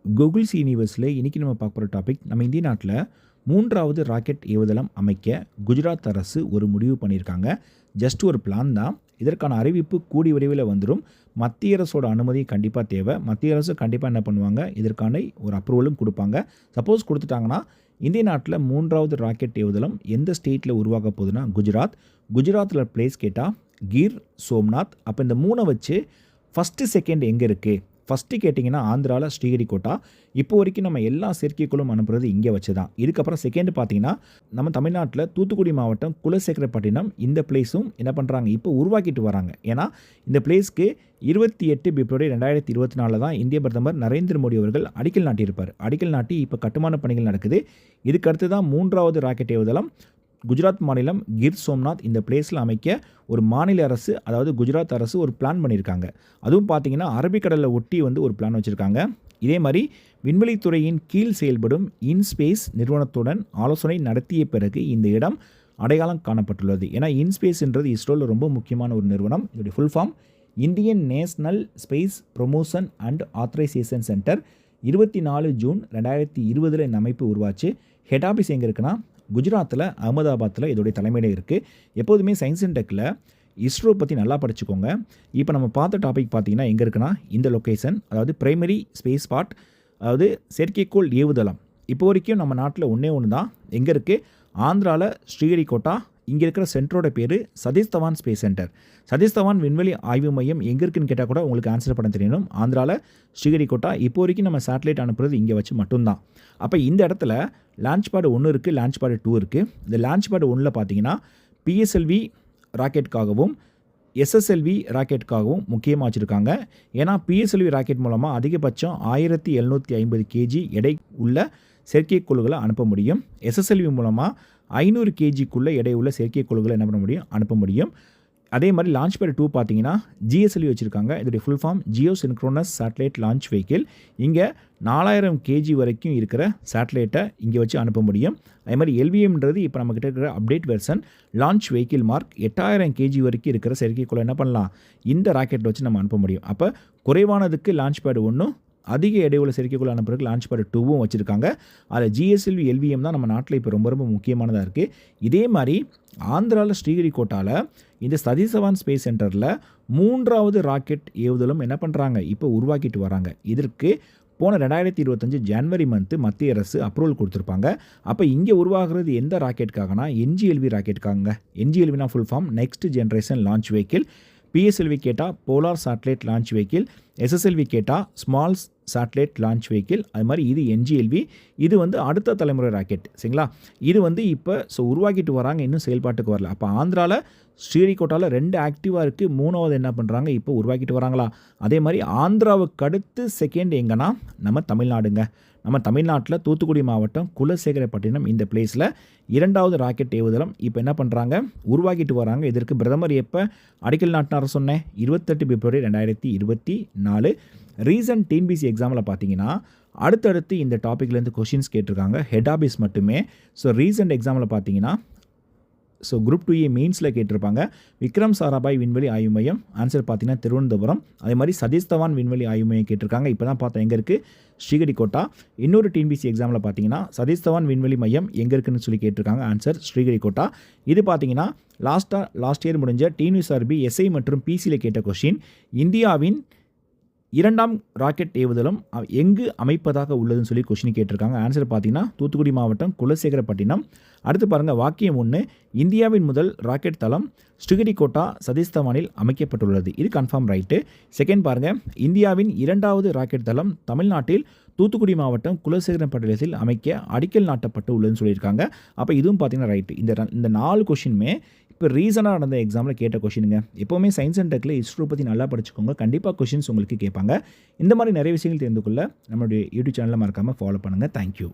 Google's யூனிவர்ஸில் இன்றைக்கி நம்ம பார்க்க போகிற டாபிக், நம்ம இந்திய நாட்டில் 3வது ராக்கெட் ஏவுதளம் அமைக்க குஜராத் அரசு ஒரு முடிவு பண்ணியிருக்காங்க. ஜஸ்ட் ஒரு பிளான் தான். இதற்கான அறிவிப்பு கூடி விரைவில் வந்துடும். மத்திய அரசோட அனுமதி கண்டிப்பாக தேவை. மத்திய அரசு கண்டிப்பாக என்ன பண்ணுவாங்க, இதற்கான ஒரு அப்ரூவலும் கொடுப்பாங்க. சப்போஸ் கொடுத்துட்டாங்கன்னா இந்திய நாட்டில் 3வது ராக்கெட் ஏவுதளம் எந்த ஸ்டேட்டில் உருவாக போகுதுன்னா குஜராத்தில் பிளேஸ் கேட்டால் கீர் சோம்நாத். அப்போ இந்த 3 வச்சு ஃபஸ்ட்டு செகண்ட் எங்கே இருக்குது? ஃபஸ்ட்டு கேட்டிங்கன்னா ஆந்திராவில் ஸ்ரீஹரிகோட்டா. இப்போ வரைக்கும் நம்ம எல்லா செயற்கைக்கோளும் அனுப்புறது இங்கே வச்சு தான். இதுக்கப்புறம் செகண்ட் பார்த்தீங்கன்னா நம்ம தமிழ்நாட்டில் தூத்துக்குடி மாவட்டம் குலசேகரப்பட்டினம், இந்த பிளேஸும் என்ன பண்ணுறாங்க, இப்போ உருவாக்கிட்டு வராங்க. ஏன்னா இந்த பிளேஸ்க்கு 28 பிப்ரவரி 2024 தான் இந்திய பிரதமர் நரேந்திர மோடி அவர்கள் அடிக்கல் நாட்டியிருப்பார். அடிக்கல் நாட்டி இப்போ கட்டுமான பணிகள் நடக்குது. இதுக்கடுத்து தான் 3வது ராக்கெட் ஏவுதளம் குஜராத் மாநிலம் கிர் சோம்நாத் இந்த பிளேஸில் அமைக்க ஒரு மாநில அரசு, அதாவது குஜராத் அரசு ஒரு பிளான் பண்ணியிருக்காங்க. அதுவும் பார்த்தீங்கன்னா அரபிக்கடலை ஒட்டி ஒரு பிளான் வச்சுருக்காங்க. இதே மாதிரி விண்வெளித்துறையின் கீழ் செயல்படும் இன்ஸ்பேஸ் நிறுவனத்துடன் ஆலோசனை நடத்திய பிறகு இந்த இடம் அடையாளம் காணப்பட்டுள்ளது. ஏன்னா இன்ஸ்பேஸ்ன்றது இஸ்ரோவில் ரொம்ப முக்கியமான ஒரு நிறுவனம். இதோடைய full form Indian National Space Promotion and Authorisation Centre. 24 June 2020 இந்த அமைப்பு உருவாச்சு. ஹெட் ஆஃபீஸ் எங்கே இருக்குன்னா குஜராத்தில் அகமதாபாத்தில் இதோடைய தலைமையிலே இருக்குது. எப்போதுமே சயின்ஸ் அண்ட் டெக்கில் இஸ்ரோ பற்றி நல்லா படிச்சுக்கோங்க. இப்போ நம்ம பார்த்த டாபிக் பார்த்தீங்கன்னா எங்கே இருக்குன்னா இந்த லொக்கேஷன், அதாவது பிரைமரி ஸ்பேஸ் பார்ட், அதாவது செயற்கைக்கோள் ஏவுதளம். இப்போ வரைக்கும் நம்ம நாட்டில் ஒன்று தான். எங்கே இருக்குது? ஆந்திராவில் ஸ்ரீஹரிகோட்டா. இங்கே இருக்கிற சென்டரோட பேர் சதீஷ் தவான் ஸ்பேஸ் சென்டர். சதீஷ் தவான் விண்வெளி ஆய்வு மையம் எங்கே இருக்குன்னு கேட்டால் கூட உங்களுக்கு ஆன்சர் பண்ண தெரியணும். ஆந்திராவில் ஸ்ரீஹரிகோட்டா. இப்போ வரைக்கும் நம்ம சேட்டலைட் அனுப்புறது இங்கே வச்சு மட்டும்தான். அப்போ இந்த இடத்துல லான்ச் பேட் 1 இருக்குது, லான்ச் பேட் 2 இருக்குது. இந்த லான்ச் பேட் 1ல் பார்த்தீங்கன்னா பிஎஸ்எல்வி ராக்கெட்டுக்காகவும் எஸ்எஸ்எல்வி ராக்கெட்டுக்காகவும் முக்கியமாக வச்சுருக்காங்க. ஏன்னா பிஎஸ்எல்வி ராக்கெட் மூலமாக அதிகபட்சம் 1750 கேஜி எடை உள்ள செயற்கைக்கோள்களை அனுப்ப முடியும். எஸ்எஸ்எல்வி மூலமாக 500 கேஜிக்குள்ளே எடை உள்ள செயற்கைக்கோள்களை என்ன பண்ண முடியும், அனுப்ப முடியும். அதே மாதிரி லான்ச் பேட் 2 பார்த்தீங்கன்னா ஜிஎஸ்எல்வி வச்சுருக்காங்க. இதோடைய full form geosynchronous satellite launch vehicle. இங்கே 4000 கேஜி வரைக்கும் இருக்கிற சேட்டலைட்டை இங்கே வச்சு அனுப்ப முடியும். அதே மாதிரி எல்விஎம்ன்றது இப்போ நம்மக்கிட்ட இருக்கிற update version launch vehicle mark. 8000 KG வரைக்கும் இருக்கிற செயற்கைக்கோளை என்ன பண்ணலாம், இந்த ராக்கெட்டை வச்சு நம்ம அனுப்ப முடியும். அப்போ குறைவானதுக்கு லான்ச் பேட் 1, அதிக எடையுள்ள செயற்கைக்கோள் அனுப்புறதுக்கு லான்ச் பேட் 2வும் வச்சுருக்காங்க. அதில் ஜிஎஸ்எல்வி எல்விஎம் தான் நம்ம நாட்டில் இப்போ ரொம்ப ரொம்ப முக்கியமானதாக இருக்குது. இதே மாதிரி ஆந்திராவில் ஸ்ரீஹரிகோட்டாவில் இந்த சதீஷ் தவான் ஸ்பேஸ் சென்டரில் 3வது ராக்கெட் ஏவுதலும் என்ன பண்ணுறாங்க, இப்போ உருவாக்கிட்டு வராங்க. இதற்கு போன 2025 ஜனவரி மந்த்து மத்திய அரசு அப்ரூவல் கொடுத்துருப்பாங்க. அப்போ இங்கே உருவாகிறது எந்த ராக்கெட்டுக்காகனா என்ஜிஎல்வி ராக்கெட்டுக்காங்க. என்ஜிஎல்வினா full form next generation launch vehicle. PSLV கேட்டால் polar satellite launch vehicle. SSLV கேட்டால் ஸ்மால் சேட்டலைட் லான்ச் வெஹிக்கிள். அது மாதிரி இது என்ஜிஎல்வி. இது அடுத்த தலைமுறை ராக்கெட், சரிங்களா? இது இப்போ உருவாக்கிட்டு வராங்க, இன்னும் செயல்பாட்டுக்கு வரல. அப்போ ஆந்திராவில் ஸ்ரீஹரிகோட்டாவில் 2 ஆக்டிவாக இருக்குது. 3வது என்ன பண்ணுறாங்க, இப்போ உருவாக்கிட்டு வராங்களா? அதே மாதிரி ஆந்திராவுக்கு அடுத்து செகண்ட் எங்கன்னா நம்ம தமிழ்நாடுங்க. நம்ம தமிழ்நாட்டில் தூத்துக்குடி மாவட்டம் குலசேகரப்பட்டினம் இந்த பிளேஸில் 2வது ராக்கெட் ஏவுதளம் இப்போ என்ன பண்ணுறாங்க, உருவாக்கிட்டு வராங்க. இதற்கு பிரதமர் எப்போ அடிக்கல் நாட்டினார் சொன்னேன், 28 பிப்ரவரி 2024. ரீசன்ட் டிஎன்பிஎஸ்சி எக்ஸாமில் பார்த்தீங்கன்னா அடுத்தடுத்து இந்த டாப்பிக்லேருந்து கொஷின்ஸ் கேட்டிருக்காங்க. ஹெட் ஆஃபீஸ் மட்டுமே. ரீசன்ட் எக்ஸாமில் பார்த்தீங்கன்னா குரூப் 2A மெயின்ஸில் கேட்டிருப்பாங்க. விக்ரம் சாராபாய் விண்வெளி ஆய்வு மையம், ஆன்சர் பார்த்தீங்கன்னா திருவனந்தபுரம். அதே மாதிரி சதீஷ் தவான் விண்வெளி ஆய்வு மையம் கேட்டிருக்காங்க. இப்போ தான் பார்த்தோம் எங்கே இருக்குது, ஸ்ரீஹரிகோட்டா. இன்னொரு டிஎன்பிஎஸ்சி எக்ஸாமில் பார்த்தீங்கன்னா சதீஷ் தவான் விண்வெளி மையம் எங்கே இருக்குன்னு சொல்லி கேட்டிருக்காங்க. ஆன்சர் ஸ்ரீஹரிகோட்டா. இது பார்த்தீங்கன்னா லாஸ்ட் இயர் முடிஞ்ச டிஎன்யூஎஸ்ஆர்பி எஸ்ஐ மற்றும் பிசியில் கேட்ட கொஷின். இந்தியாவின் 2ஆம் ராக்கெட் ஏவுதளம் எங்கு அமைப்பதாக உள்ளதுன்னு சொல்லி கொஷின் கேட்டிருக்காங்க. ஆன்சர் பார்த்தீங்கன்னா தூத்துக்குடி மாவட்டம் குலசேகரப்பட்டினம். அடுத்து பாருங்கள், வாக்கியம் 1, இந்தியாவின் முதல் ராக்கெட் தளம் ஸ்ரீஹரிகோட்டா சதீஷ் தவானில் அமைக்கப்பட்டுள்ளது. இது கன்ஃபார்ம் ரைட்டு. செகண்ட் பாருங்கள், இந்தியாவின் 2வது ராக்கெட் தளம் தமிழ்நாட்டில் தூத்துக்குடி மாவட்டம் குலசேகரப்பட்டினத்தில் அமைக்க அடிக்கல் நாட்டப்பட்டு உள்ளதுன்னு சொல்லியிருக்காங்க. அப்போ இதுவும் பார்த்தீங்கன்னா ரைட்டு. இந்த 4 கொஷினுமே இப்போ ரீசனாக நடந்த எக்ஸாமில் கேட்ட கொஷினுங்க. எப்போவுமே சயின்ஸ் அண்ட் டெக்கில் இஸ்ரோ பற்றி நல்லா படிச்சுக்கோங்க. கண்டிப்பாக கொஷின்ஸ் உங்களுக்கு கேட்பாங்க. இந்த மாதிரி நிறைய விஷயங்கள் தெரிந்து கொள்ள நம்மளுடைய யூடியூப் சேனலில் மறக்காமல் ஃபாலோ பண்ணுங்கள். தேங்க்யூ.